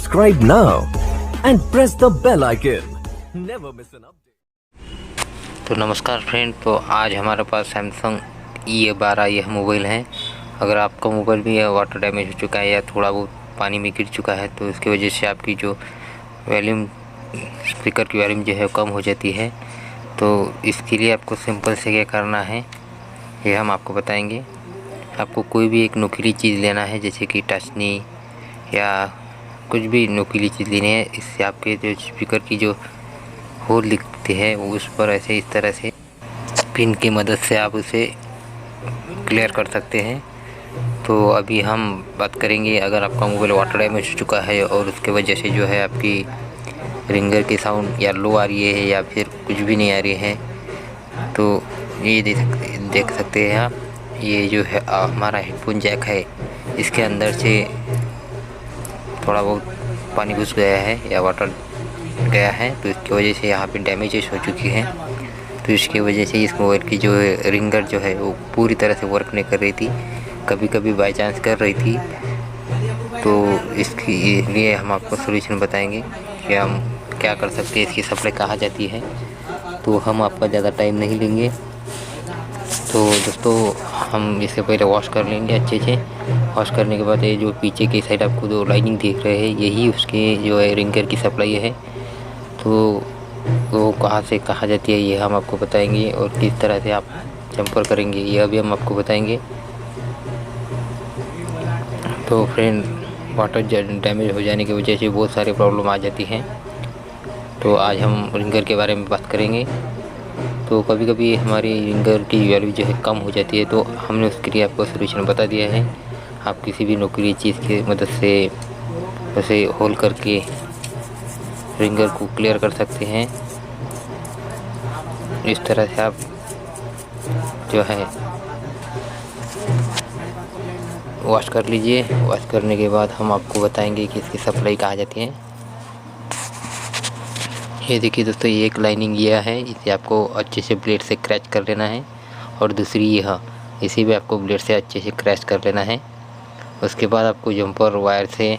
Subscribe now and press the bell icon. Never miss an update. तो नमस्कार friend, तो आज हमारे पास सैमसंग E12 यह मोबाइल है। अगर आपका मोबाइल भी वाटर डैमेज हो चुका है या थोड़ा बहुत पानी में गिर चुका है तो इसकी वजह से आपकी जो वॉल्यूम स्पीकर की वॉल्यूम जो है कम हो जाती है, तो इसके लिए आपको सिंपल से क्या करना है ये हम आपको बताएंगे। आपको कोई भी एक नुकीली चीज़ लेना है, जैसे कि टचनी या कुछ भी नुकीली चीज़ लेनी है। इससे आपके जो स्पीकर की जो होल दिखती है वो उस पर ऐसे इस तरह से पिन की मदद से आप उसे क्लियर कर सकते हैं। तो अभी हम बात करेंगे, अगर आपका मोबाइल वाटर डैमेज हो चुका है और उसके वजह से जो है आपकी रिंगर की साउंड या लो आ रही है या फिर कुछ भी नहीं आ रही है, तो ये देख सकते हैं आप। ये जो है हमारा हेडफोन जैक है, इसके अंदर से थोड़ा बहुत पानी घुस गया है या वाटर गया है, तो इसकी वजह से यहाँ पे डैमेजेस हो चुकी हैं। तो इसकी वजह से इस मोबाइल की जो है रिंगर जो है वो पूरी तरह से वर्क नहीं कर रही थी, कभी कभी बाई चांस कर रही थी। तो इसके लिए हम आपको सोल्यूशन बताएंगे कि हम क्या कर सकते हैं, इसकी सप्लाई कहाँ जाती है। तो हम आपका ज़्यादा टाइम नहीं लेंगे। तो दोस्तों, हम इससे पहले वॉश कर लेंगे अच्छे से। वॉश करने के बाद ये जो पीछे की साइड आपको जो लाइनिंग देख रहे हैं, यही उसके जो है रिंगर की सप्लाई है। तो वो कहाँ से कहाँ जाती है ये हम आपको बताएंगे, और किस तरह से आप जंपर करेंगे यह भी हम आपको बताएंगे। तो फ्रेंड, वाटर डैमेज हो जाने की वजह से बहुत सारी प्रॉब्लम आ जाती हैं। तो आज हम रिंगर के बारे में बात करेंगे। तो कभी कभी हमारी रिंगर की वैल्यू जो है कम हो जाती है, तो हमने उसके लिए आपको सोल्यूशन बता दिया है। आप किसी भी नुकीली चीज़ की मदद से उसे होल करके रिंगर को क्लियर कर सकते हैं। इस तरह से आप जो है वॉश कर लीजिए। वॉश करने के बाद हम आपको बताएंगे कि इसकी सप्लाई कहाँ जाती है। ये देखिए दोस्तों, ये एक लाइनिंग यह है, इसे आपको अच्छे से ब्लेड से क्रैच कर लेना है, और दूसरी यह, इसे भी आपको ब्लेड से अच्छे से क्रैच कर लेना है। उसके बाद आपको जंपर वायर से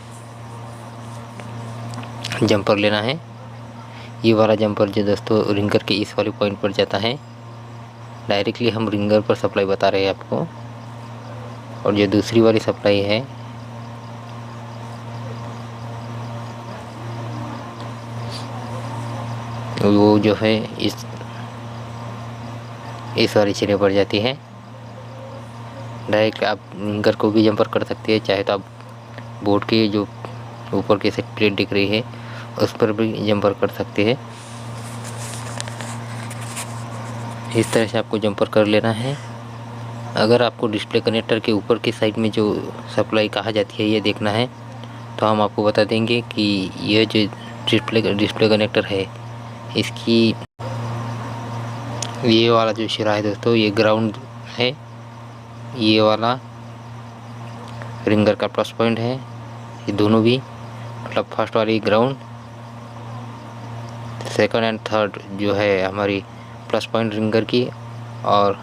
जंपर लेना है। ये वाला जंपर जो दोस्तों रिंगर के इस वाले पॉइंट पर जाता है, डायरेक्टली हम रिंगर पर सप्लाई बता रहे हैं आपको। और जो दूसरी वाली सप्लाई है वो जो है इस वाली सिरे पर जाती है। डायरेक्ट आप रिंगर को भी जंपर कर सकते हैं, चाहे तो आप बोर्ड के जो ऊपर की साइड प्लेट दिख रही है उस पर भी जंपर कर सकते हैं। इस तरह से आपको जंपर कर लेना है। अगर आपको डिस्प्ले कनेक्टर के ऊपर की साइड में जो सप्लाई कहाँ जाती है ये देखना है, तो हम आपको बता देंगे कि यह जो डिस्प्ले कनेक्टर है, इसकी ये वाला जो सिरा है दोस्तों, ये ग्राउंड है। ये वाला रिंगर का प्लस पॉइंट है। ये दोनों भी, मतलब फर्स्ट वाली ग्राउंड, सेकंड एंड थर्ड जो है हमारी प्लस पॉइंट रिंगर की, और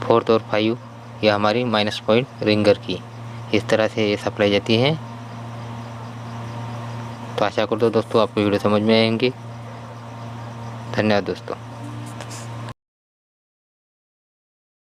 फोर्थ और 5 ये हमारी माइनस पॉइंट रिंगर की। इस तरह से ये सप्लाई जाती है। तो आशा करता हूँ दोस्तों आपको वीडियो समझ में आएंगे। धन्यवाद दोस्तों।